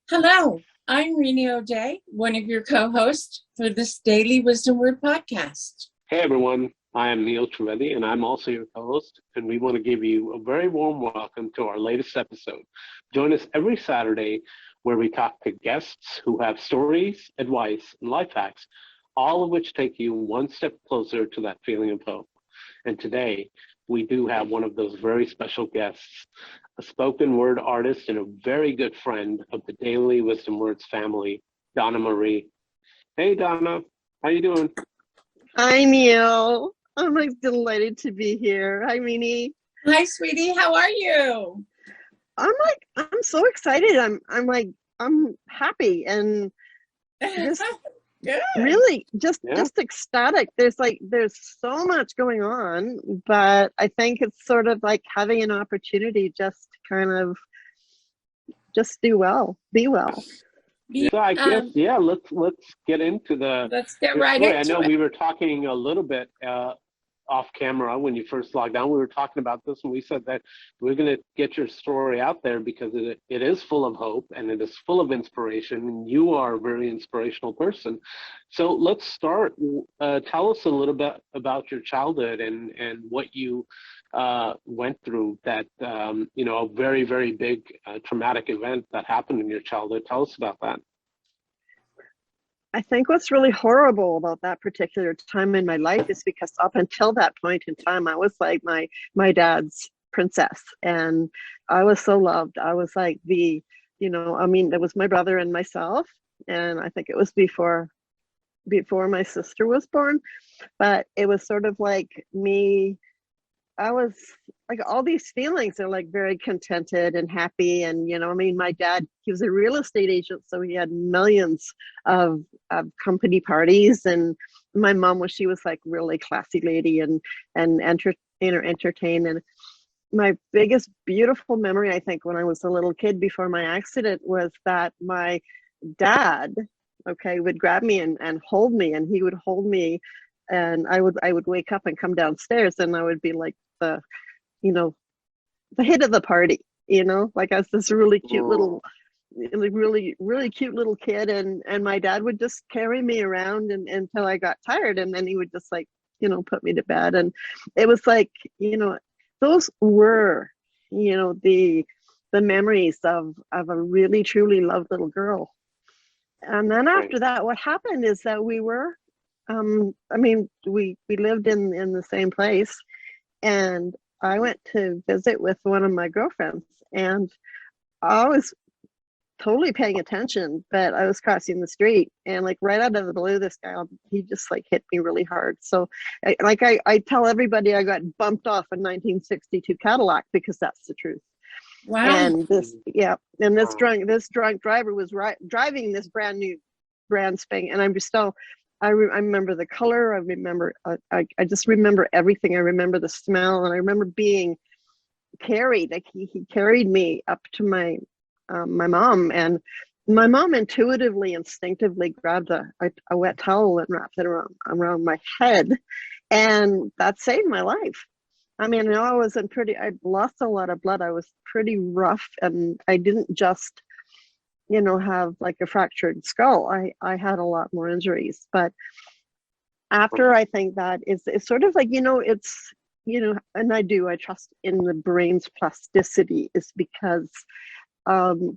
Hello, I'm Rini O'Day, one of your co-hosts for this Daily Wisdom Word podcast. Hey everyone, I am Neil Trivedi and I'm also your co-host, and we want to give you a very warm welcome to our latest episode. Join us every Saturday where we talk to guests who have stories, advice, and life hacks, all of which take you one step closer to that feeling of hope. And today, we do have one of those very special guests, a spoken word artist and a very good friend of the Daily Wisdom Words family, Donna Marie. Hey Donna, how you doing? Hi, Neil. I'm delighted to be here. Hi, Rini. Hi, sweetie. How are you? I'm so excited. I'm happy and just Good. really just ecstatic. There's so much going on, but I think it's sort of like having an opportunity just to kind of just do well, be well. So I guess, let's get into let's get the right story. into I know it. we were talking a little bit off camera when you first logged on. We were talking about this, and we said that we're going to get your story out there because it is full of hope and it is full of inspiration, and you are a very inspirational person. So let's start. Tell us a little bit about your childhood and what you went through, that a very, very big traumatic event that happened in your childhood. Tell us about that. I think what's really horrible about that particular time in my life is because up until that point in time, I was like my dad's princess, and I was so loved. I was like there was my brother and myself, and I think it was before my sister was born, but it was sort of like me. I was like, all these feelings are like very contented and happy. And, my dad, he was a real estate agent. So he had millions of company parties. And my mom she was like really classy lady and entertain. And my biggest beautiful memory, I think, when I was a little kid before my accident was that my dad, would grab me and hold me, and he would hold me, and I would wake up and come downstairs, and I would be like the hit of the party, like I was this really cute little, really, really cute little kid, and my dad would just carry me around until I got tired, and then he would just put me to bed. And it was like, those were, the memories of a really truly loved little girl. And then after that, what happened is that we were we lived in the same place, and I went to visit with one of my girlfriends, and I was totally paying attention, but I was crossing the street, and like right out of the blue, this guy, he just like hit me really hard. So I tell everybody I got bumped off a 1962 Cadillac because that's the truth. Wow. And this drunk driver was driving this brand spanking, and I'm just still, I remember the color. I remember, I just remember everything. I remember the smell, and I remember being carried. Like he carried me up to my mom, and my mom intuitively, instinctively grabbed a wet towel and wrapped it around my head, and that saved my life. I mean, I lost a lot of blood. I was pretty rough, and I didn't just have like a fractured skull. I had a lot more injuries. But after, I think that it's sort of like, it's, and I trust in the brain's plasticity, is because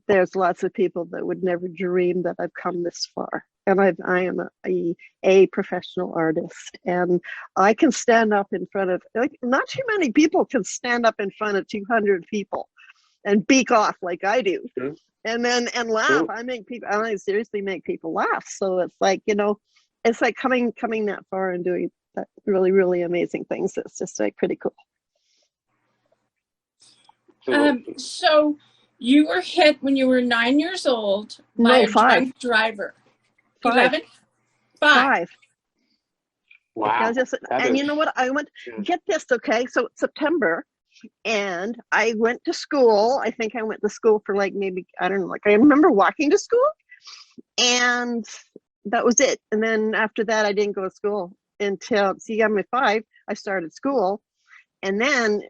there's lots of people that would never dream that I've come this far. And I am a professional artist, and I can stand up in front of, like, not too many people can stand up in front of 200 people and beak off like I do. Sure. And laugh. Sure. I seriously make people laugh. So it's like, it's like coming that far and doing that really, really amazing things. It's just like pretty cool. So you were hit when you were 9 years old by a drunk driver. 5. 11? 5. Wow. And you know what? I went, get this, okay? So it's September, and I went to school. I think I went to school for like maybe, I don't know, like I remember walking to school, and that was it. And then after that, I didn't go to school until, I'm at 5, I started school. And then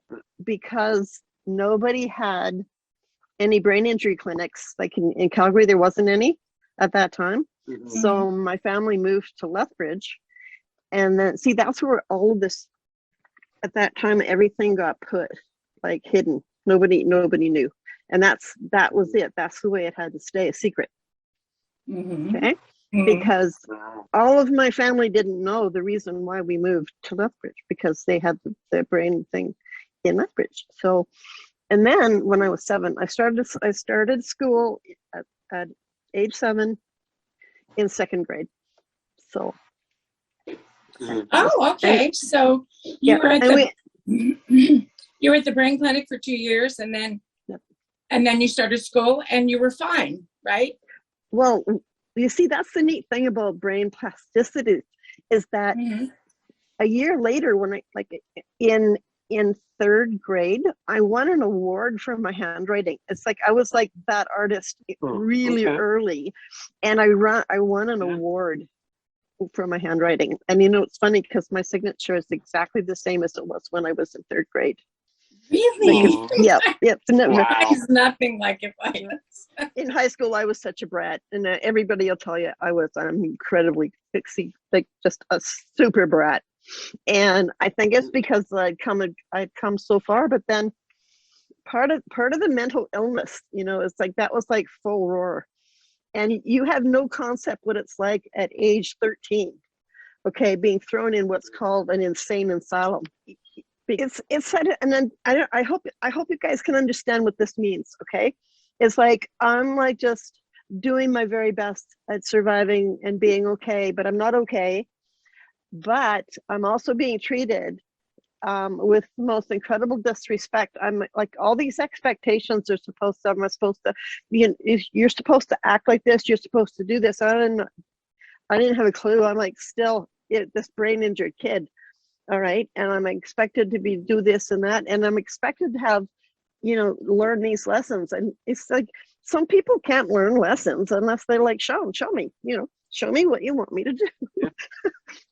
because nobody had any brain injury clinics. Like in Calgary, there wasn't any at that time. Mhm. So my family moved to Lethbridge. And then, see, that's where all of this, at that time, everything got put, like, hidden. Nobody knew. And that was it. That's the way it had to stay, a secret. Mm-hmm. Okay? Mm-hmm. Because all of my family didn't know the reason why we moved to Lethbridge, because they had the brain thing in Lethbridge. So, and then when I was 7, I started school at age 7 in 2nd grade. So. Oh, okay. So you were at you were at the brain clinic for 2 years, and then you started school, and you were fine, right? Well, you see, that's the neat thing about brain plasticity, is that a year later, when I, like, in 3rd grade, I won an award for my handwriting. It's like I was like that artist really early, and I won an award for my handwriting. And you know, it's funny because my signature is exactly the same as it was when I was in 3rd grade. Really? Like, yeah. That is nothing like it was. In high school, I was such a brat, and everybody will tell you I'm incredibly fixie, like just a super brat. And I think it's because I'd come so far, but then part of the mental illness, you know, it's like that was like full roar. And you have no concept what it's like at age 13, okay, being thrown in what's called an insane asylum. It's and then I hope you guys can understand what this means, okay? It's like I'm like just doing my very best at surviving and being okay, but I'm not okay. But I'm also being treated with the most incredible disrespect. I'm like, all these expectations are supposed to, you're supposed to act like this, you're supposed to do this. I didn't have a clue. I'm like still this brain injured kid. All right. And I'm expected to do this and that. And I'm expected to have, you know, learn these lessons. And it's like, some people can't learn lessons unless they're like, show me, you know, show me what you want me to do.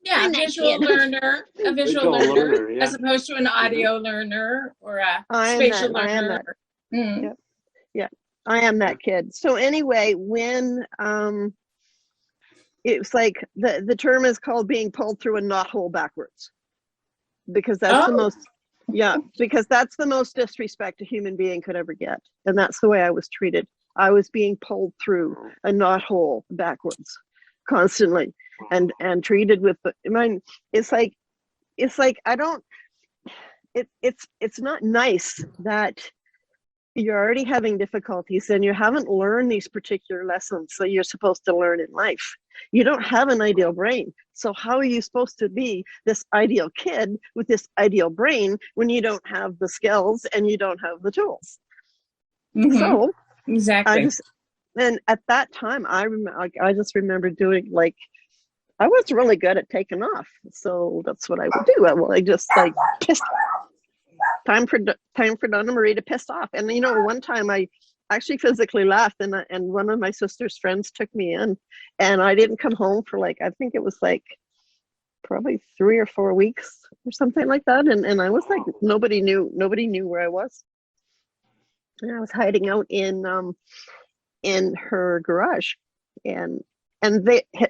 Yeah, a visual learner, yeah. as opposed to an audio learner or a spatial learner. Yeah, I am that kid. So anyway, when it's like the term is called being pulled through a knothole backwards, because that's because that's the most disrespect a human being could ever get, and that's the way I was treated. I was being pulled through a knothole backwards constantly, and treated with it's like I don't, it's not nice that you're already having difficulties and you haven't learned these particular lessons that you're supposed to learn in life. You don't have an ideal brain. So how are you supposed to be this ideal kid with this ideal brain when you don't have the skills and you don't have the tools? So exactly. And at that time, I just remember doing, like, I was really good at taking off. So that's what I would do. I just like pissed. Time for Donna Marie to piss off. And you know, one time I actually physically laughed, and one of my sister's friends took me in, and I didn't come home for, like, I think it was like probably 3 or 4 weeks or something like that. And I was like, nobody knew where I was. And I was hiding out in her garage, and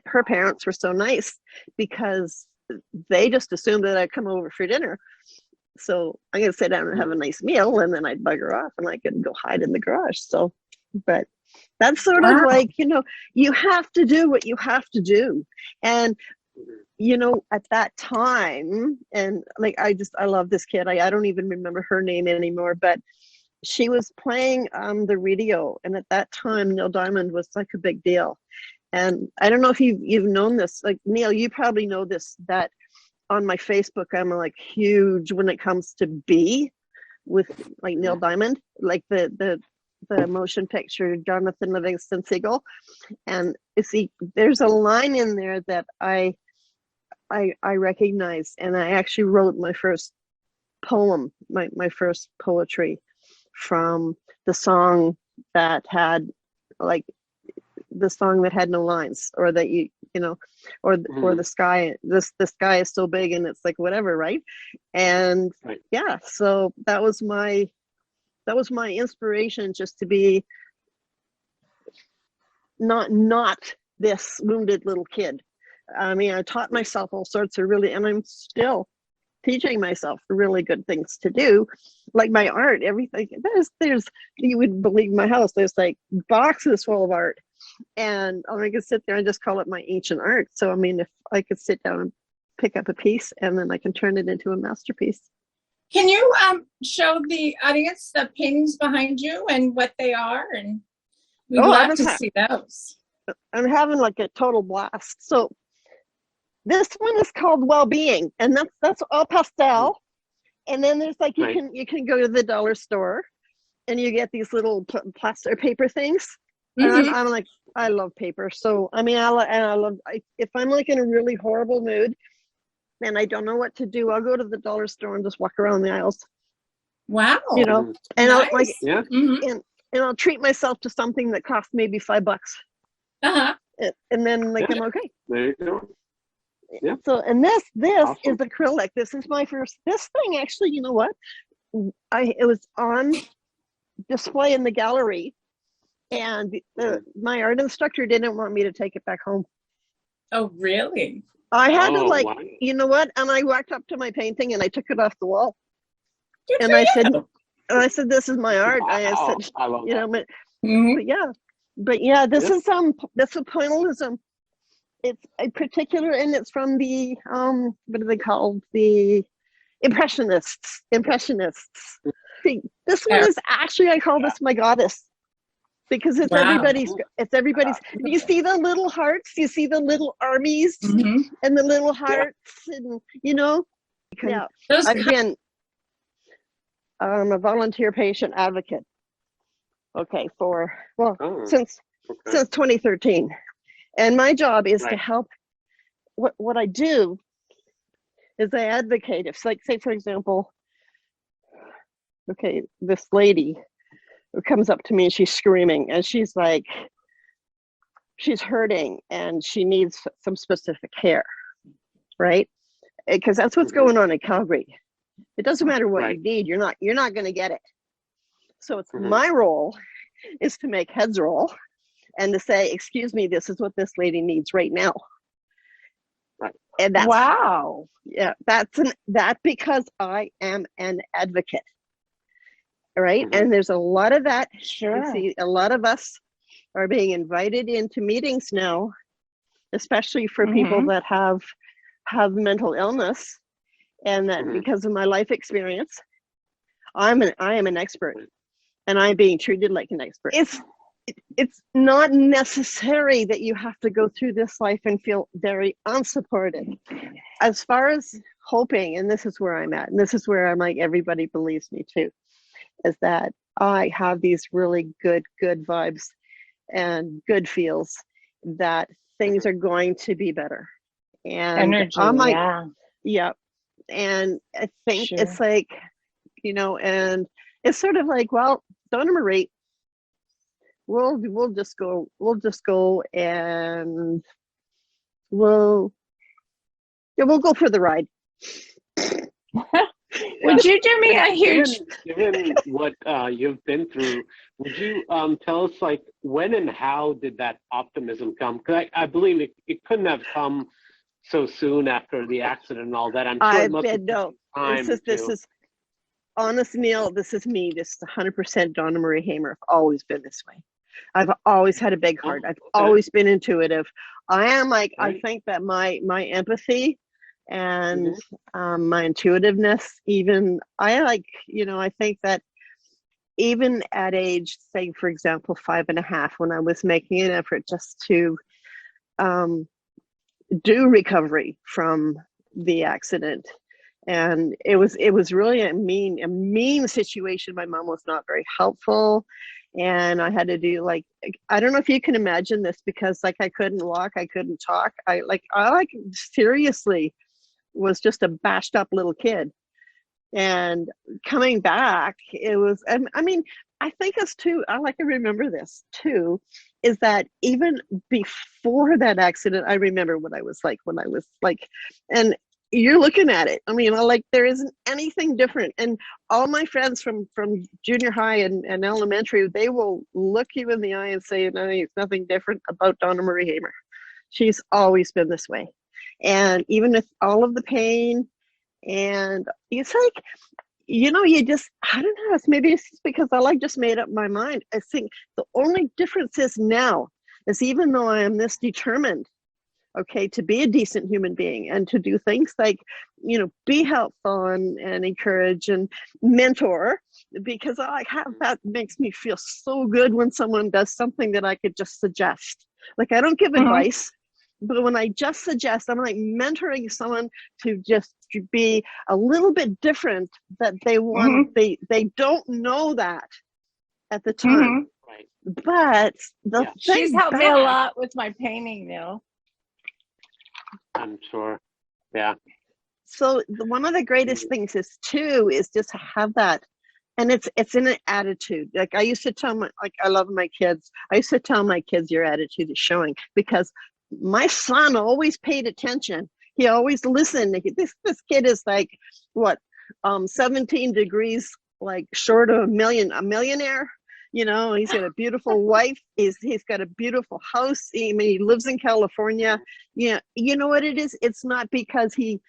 her parents were so nice because they just assumed that I'd come over for dinner. So I'm going to sit down and have a nice meal, and then I'd bugger off and I could go hide in the garage. So, but that's sort of like, you know, you have to do what you have to do. And, you know, at that time, and like, I love this kid. I don't even remember her name anymore, but she was playing the radio. And at that time, Neil Diamond was like a big deal. And I don't know if you've known this, like, Neil, you probably know this, that on my Facebook, I'm like huge when it comes to B with like Neil Diamond, like the motion picture, Jonathan Livingston Seagull. And you see, there's a line in there that I recognize, and I actually wrote my first poem, my first poetry from the song that had no lines, or that you know, or the sky, the sky is so big and it's like whatever, right? And yeah, so that was my That was my inspiration, just to be not this wounded little kid. I mean, I taught myself all sorts of really, and I'm still teaching myself really good things to do, like my art, everything. There's you wouldn't believe my house. There's like boxes full of art, and I could sit there and just call it my ancient art. So I mean, if I could sit down and pick up a piece, and then I can turn it into a masterpiece. Can you show the audience the paintings behind you and what they are? And we'd love to see those. I'm having like a total blast. So this one is called Well-Being, and that's all pastel. And then there's like you can go to the dollar store, and you get these little plastic paper things. And I'm like, I love paper. So I mean, if I'm like in a really horrible mood and I don't know what to do, I'll go to the dollar store and just walk around the aisles. Wow. You know, and nice. I'll like, and I'll treat myself to something that costs maybe $5. And then like I'm okay. There you go. Yeah. So, and this awesome. is acrylic. This is my first. This thing actually, you know what? It was on display in the gallery, and my art instructor didn't want me to take it back home. Oh, really? I had to like, you know what? And I walked up to my painting and I took it off the wall. Good and I said, "This is my art." Wow. I said, I love you know, that. but yeah, this is pointillism. It's a particular, and it's from the what are they called? The Impressionists. See, this one is actually, I call this my goddess, because it's everybody's. You see the little hearts, you see the little armies, and the little hearts, and you know. Yeah, again, I'm a volunteer patient advocate. Okay, since 2013. And my job is to help. What I do is I advocate. If, like, say, for example, okay, this lady who comes up to me and she's screaming and she's like, she's hurting and she needs some specific care, right? Because that's what's going on in Calgary. It doesn't matter what you need. You're not going to get it. So it's my role is to make heads roll. And to say, excuse me, this is what this lady needs right now. Right. And that's yeah, that because I am an advocate. Right. And there's a lot of that. Sure. You see, a lot of us are being invited into meetings now, especially for people that have mental illness, and that because of my life experience, I am an expert, and I'm being treated like an expert. It's not necessary that you have to go through this life and feel very unsupported. As far as hoping, and this is where I'm at, and this is where I'm like, everybody believes me too, is that I have these really good vibes and good feels that things are going to be better. And energy, I'm like, and I think it's like, you know, and it's sort of like, well, Donna Marie, we'll just go and we'll go for the ride. Would you do me a huge given what you've been through, would you tell us, like, when and how did that optimism come? Because I believe it couldn't have come so soon after the accident and all that. I'm sure it must have taken time. This is honest, Neil, this is me. This is 100% Donna Marie Hamer. I've always been this way. I've always had a big heart. I've always been intuitive. I am like, I think that my empathy and my intuitiveness, even, I think that even at age, say, for example, 5.5, when I was making an effort just to do recovery from the accident, and it was really a mean situation. My mom was not very helpful, and I had to do, like, I don't know if you can imagine this, because like I couldn't walk, I couldn't talk. I seriously was just a bashed up little kid. And coming back, it was, I mean, I think it's too, I remember this too, is that even before that accident, I remember what I was like when I was like, and you're looking at it. I mean, like there isn't anything different. And all my friends from junior high and elementary, they will look you in the eye and say, no, there's nothing different about Donna Marie Hamer. She's always been this way. And even with all of the pain, and it's like, you know, you just, I don't know, maybe it's because I like just made up my mind. I think the only difference is now is even though I am this determined, okay, to be a decent human being and to do things like, you know, be helpful and encourage and mentor, because I have, that makes me feel so good when someone does something that I could just suggest. Like I don't give advice, but when I just suggest, I'm like mentoring someone to just be a little bit different, that they want, they don't know that at the time. Right. But the she's helped me a lot with my painting now. I'm sure. Yeah. So one of the greatest things is just to have that. And it's in an attitude. Like I used to tell I love my kids. I used to tell my kids, your attitude is showing, because my son always paid attention. He always listened. This kid is like, what, 17 degrees, like short of a millionaire. You know, he's got a beautiful wife. He's got a beautiful house. I mean, he lives in California. Yeah, you know what it is? It's not because he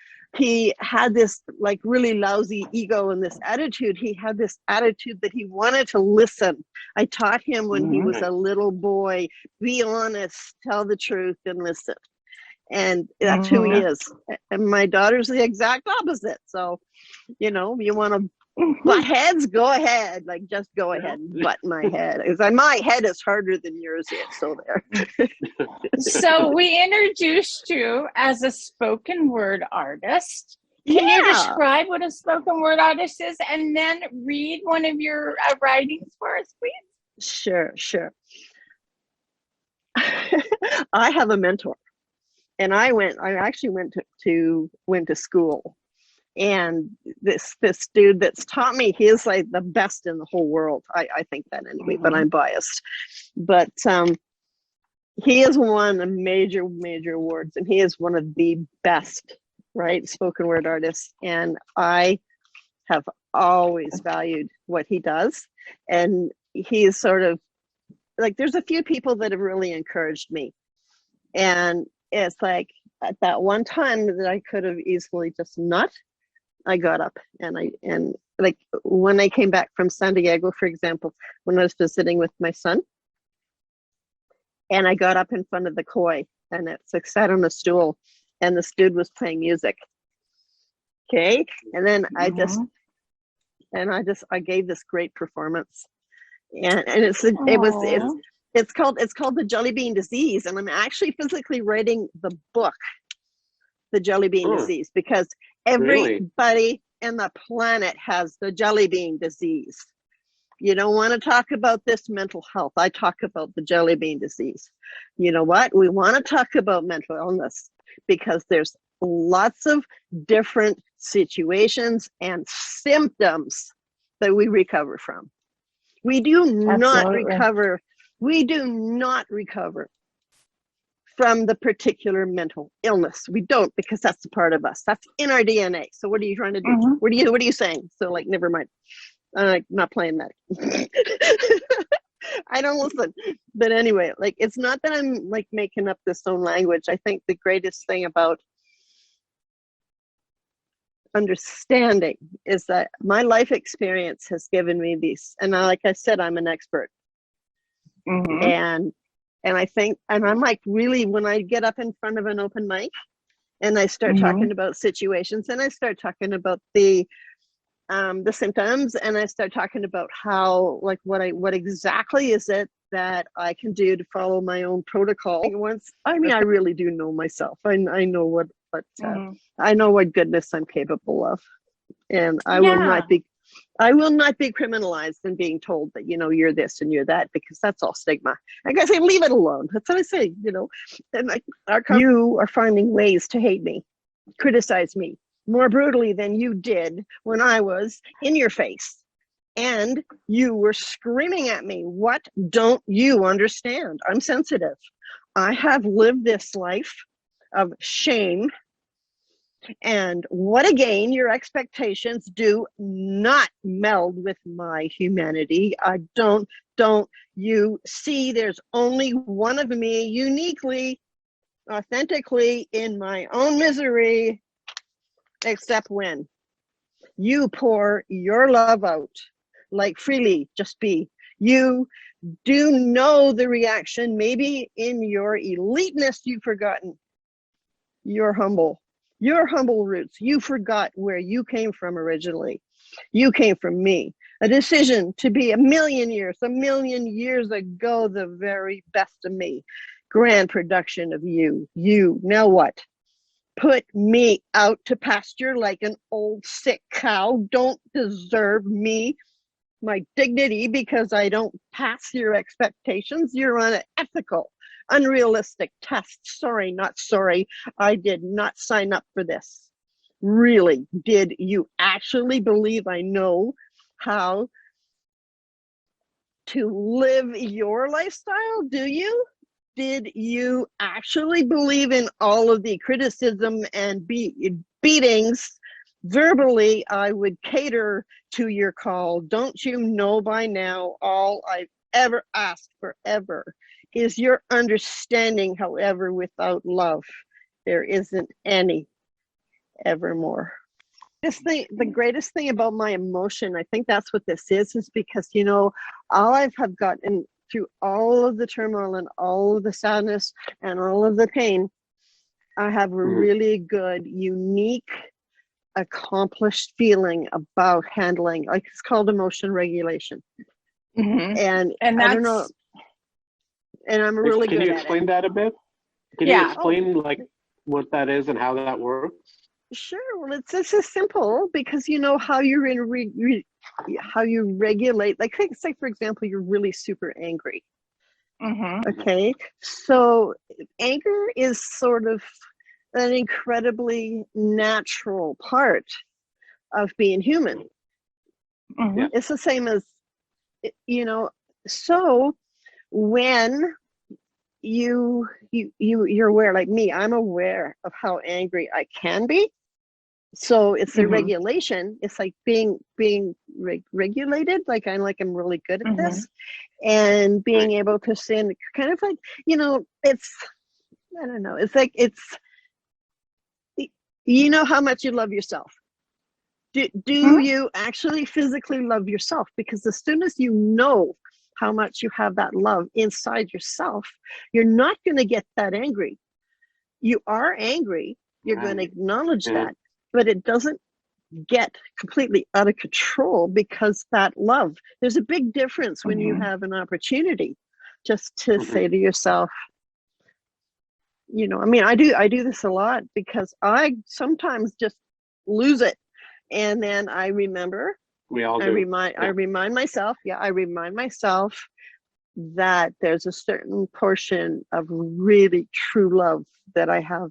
had this like really lousy ego and this attitude. He had this attitude that he wanted to listen. I taught him when he was a little boy, be honest, tell the truth, and listen. And that's who he is. And my daughter's the exact opposite. So, you know, you want to butt heads, go ahead. Like, just go ahead and butt my head. Because my head is harder than yours is. So there. So we introduced you as a spoken word artist. Can you describe what a spoken word artist is, and then read one of your writings for us, please? Sure. I have a mentor. And I actually went to school, and this dude that's taught me, he is like the best in the whole world. I think that anyway, but I'm biased. But he has won a major awards, and he is one of the best, right, spoken word artists. And I have always valued what he does. And he is sort of like, there's a few people that have really encouraged me. And it's like at that one time that I could have easily just not, I got up and like when I came back from San Diego, for example, when I was visiting with my son, and I got up in front of the koi, and it's like sat on a stool, and this dude was playing music. Okay. And then I gave this great performance, and it's called the Jelly Bean Disease, and I'm actually physically writing the book, The Jelly Bean Disease, because everybody in the planet has the jelly bean disease. You don't want to talk about this mental health. I talk about the jelly bean disease. You know what? We want to talk about mental illness because there's lots of different situations and symptoms that we recover from. We do not recover from the particular mental illness. We don't, because that's a part of us. That's in our DNA. So what are you trying to do? What are you saying? So like, never mind. I'm like, not playing that. I don't listen. But anyway, like, it's not that I'm like making up this own language. I think the greatest thing about understanding is that my life experience has given me these, and like I said, I'm an expert. And I think, and I'm like, really, when I get up in front of an open mic and I start talking about situations, and I start talking about the symptoms, and I start talking about how, like, what exactly is it that I can do to follow my own protocol. I really do know myself. I know what I know what goodness I'm capable of, and I will not be criminalized in being told that, you know, you're this and you're that, because that's all stigma. Like I say, leave it alone. That's what I say, you know. And you are finding ways to hate me, criticize me more brutally than you did when I was in your face. And you were screaming at me. What don't you understand? I'm sensitive. I have lived this life of shame And what again, your expectations do not meld with my humanity. Don't you see there's only one of me uniquely, authentically in my own misery, except when you pour your love out, like freely, just be. You do know the reaction. Maybe in your eliteness, you've forgotten your humble roots. You forgot where you came from originally. You came from me. A decision to be a million years ago, the very best of me. Grand production of you. Now what? Put me out to pasture like an old sick cow. Don't deserve me, my dignity, because I don't pass your expectations. You're unethical, unrealistic tests. Sorry, not sorry. I did not sign up for this. Really, did you actually believe I know how to live your lifestyle? Do you? Did you actually believe in all of the criticism and beatings? Verbally, I would cater to your call. Don't you know by now all I've ever asked forever is your understanding? However, without love, there isn't any evermore. The greatest thing about my emotion, I think that's what this is because, you know, all I have gotten through all of the turmoil and all of the sadness and all of the pain, I have a really good, unique, accomplished feeling about handling, like it's called emotion regulation. And I don't know, and I'm really good at it. Can you explain that a bit? Can you explain like what that is and how that works? Sure. Well, it's just simple because you know how you're in how you regulate. Like, say for example, you're really super angry. Okay, so anger is sort of an incredibly natural part of being human. It's the same as, you know. So when you're aware, like me, I'm aware of how angry I can be. So it's the regulation. It's like being regulated. Like I'm really good at this, and being able to send kind of like, you know, it's, I don't know. It's like you know how much you love yourself. Do you actually physically love yourself? Because as soon as you know how much you have that love inside yourself, you're not going to get that angry. You are angry. You're going to acknowledge that. But it doesn't get completely out of control because that love, there's a big difference when you have an opportunity just to say to yourself, you know, I mean, I do this a lot because I sometimes just lose it. And then I remember, I remind myself that there's a certain portion of really true love that I have.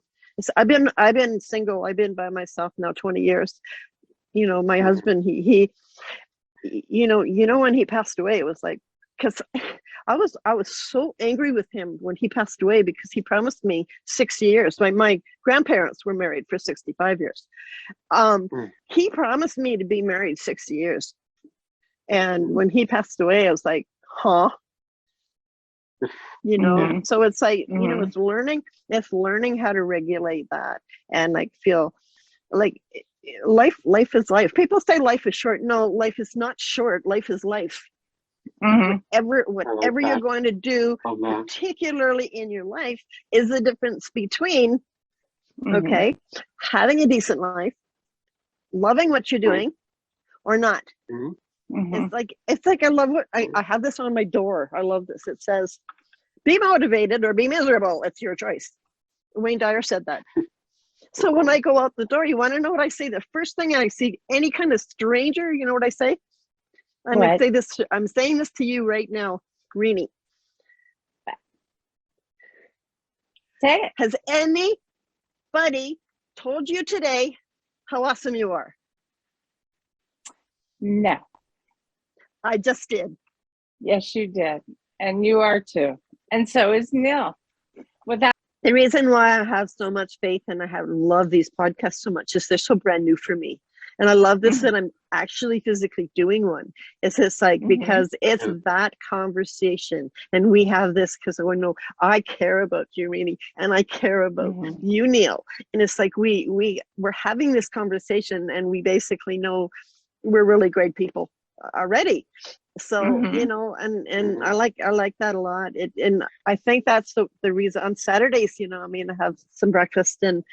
I've been single. I've been by myself now 20 years. You know, my husband, he you know, when he passed away, it was like, because I was so angry with him when he passed away because he promised me 60 years. My grandparents were married for 65 years. He promised me to be married 60 years. And when he passed away, I was like, huh? You know, so it's like, you know, it's learning how to regulate that and like feel like life is life. People say life is short. No, life is not short. Life is life. Whatever you're going to do, particularly in your life, is the difference between, okay, having a decent life, loving what you're doing, or not. It's like I love what I have this on my door. I love this. It says, "Be motivated or be miserable. It's your choice." Wayne Dyer said that. So when I go out the door, you want to know what I say? The first thing I see any kind of stranger, you know what I say? I'm saying this to you right now, Rini. Say it. Has anybody told you today how awesome you are? No. I just did. Yes, you did. And you are too. And so is Neil. Without The reason why I have so much faith and I have loved these podcasts so much is they're so brand new for me. And I love this that I'm actually physically doing one. It's just like, because it's that conversation. And we have this because I know I care about you, Rini, and I care about you, Neil. And it's like we're having this conversation and we basically know we're really great people already. So you know, and I like that a lot. And I think that's the reason on Saturdays, you know, I mean, I have some breakfast and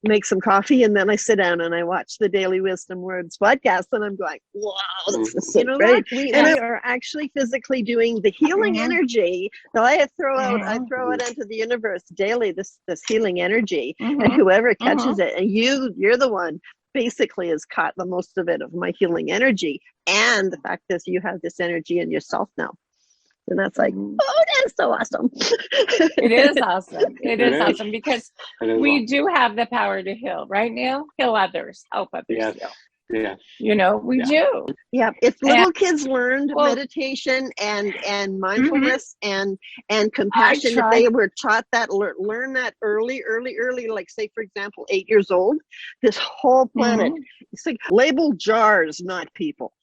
make some coffee, and then I sit down and I watch the Daily Wisdom Words podcast, and I'm going, wow, this is so great. We are actually physically doing the healing energy that I throw out. I throw it into the universe daily. This healing energy, and whoever catches it, and you're the one basically has caught the most of it, of my healing energy. And the fact is you have this energy in yourself now. And that's like, oh, that is so awesome. It is awesome. It is awesome because we do have the power to heal, right, Neil? Heal others, help others heal. Yeah. You know, we do. Yeah. If little kids learned meditation and mindfulness and compassion, if they were taught that, learn that early, like say, for example, 8 years old, this whole planet, it's like label jars, not people.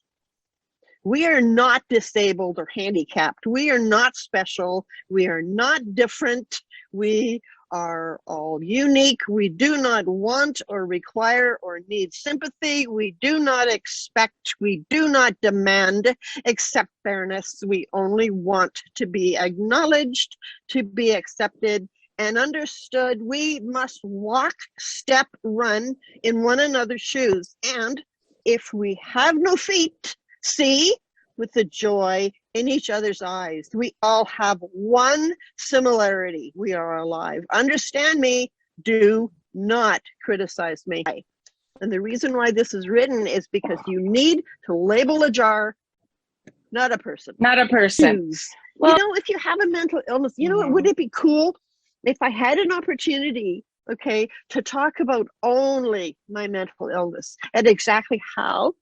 We are not disabled or handicapped. We are not special. We are not different. We are all unique. We do not want or require or need sympathy. We do not expect, we do not demand, accept fairness. We only want to be acknowledged, to be accepted and understood. We must walk, step, run in one another's shoes. And if we have no feet, see with the joy in each other's eyes. We all have one similarity. We are alive. Understand me. Do not criticize me. And the reason why this is written is because you need to label a jar, not a person. Not a person. Well, you know, if you have a mental illness, you know, would it be cool if I had an opportunity, okay, to talk about only my mental illness and exactly how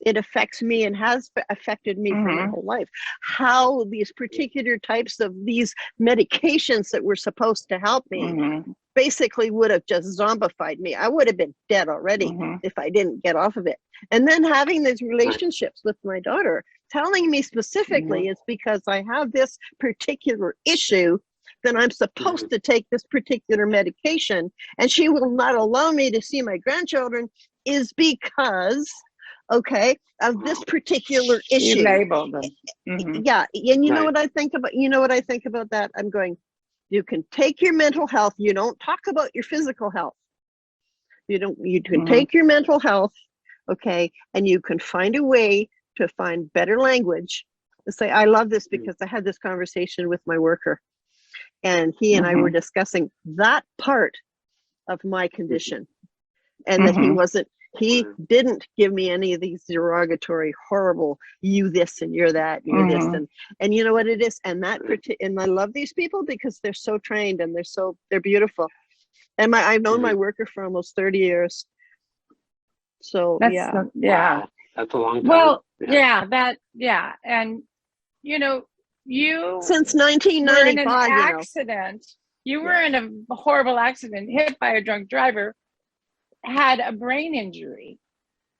it affects me and has affected me for my whole life. How these particular types of these medications that were supposed to help me basically would have just zombified me. I would have been dead already if I didn't get off of it. And then having these relationships with my daughter, telling me specifically it's because I have this particular issue, then I'm supposed to take this particular medication, and she will not allow me to see my grandchildren, is because of this particular issue. You label them. Yeah, and you know what I think about, that? I'm going, you can take your mental health, you don't talk about your physical health. You can take your mental health, and you can find a way to find better language. To say, I love this because I had this conversation with my worker, and he and I were discussing that part of my condition, and that he didn't give me any of these derogatory, horrible, you this and you're that, you're this, and you know what it is, and I love these people because they're so trained and they're beautiful, and I've known my worker for almost 30 years. So wow, that's a long time. Well, and you know, you since 1995, in an accident, you were in a horrible accident, hit by a drunk driver. Had a brain injury,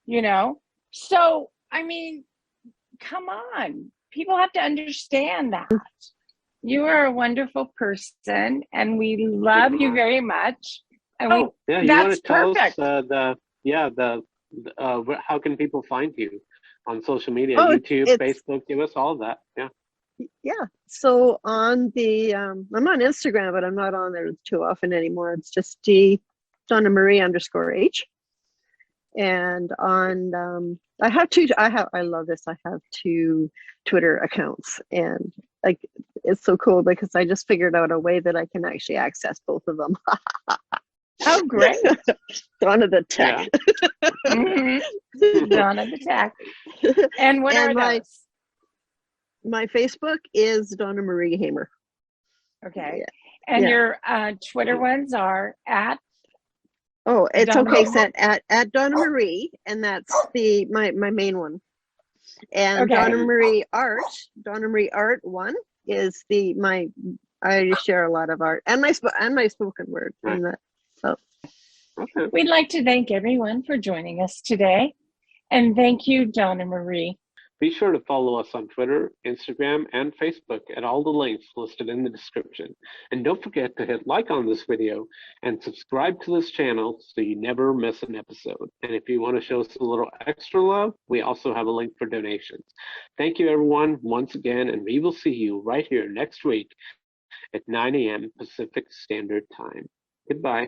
you know? So, I mean, come on. People have to understand that. You are a wonderful person, and we love you very much. And that's perfect. How can people find you on social media? YouTube, Facebook, give us all that. Yeah. So on the, I'm on Instagram, but I'm not on there too often anymore. It's just Donna Marie _H. And on, I love this. I have 2 Twitter accounts, and like, it's so cool because I just figured out a way that I can actually access both of them. Oh, great. Donna the Tech. Donna the Tech. And what are those? My Facebook is Donna Marie Hamer. Okay. And your Twitter ones are at? Oh, it's Donna set at Donna Marie, and that's my main one. And Donna Marie Art 1 is my I share a lot of art and my spoken word. Right. And that, so. Okay. We'd like to thank everyone for joining us today. And thank you, Donna Marie. Be sure to follow us on Twitter, Instagram, and Facebook at all the links listed in the description. And don't forget to hit like on this video and subscribe to this channel so you never miss an episode. And if you want to show us a little extra love, we also have a link for donations. Thank you, everyone, once again, and we will see you right here next week at 9 a.m. Pacific Standard Time. Goodbye.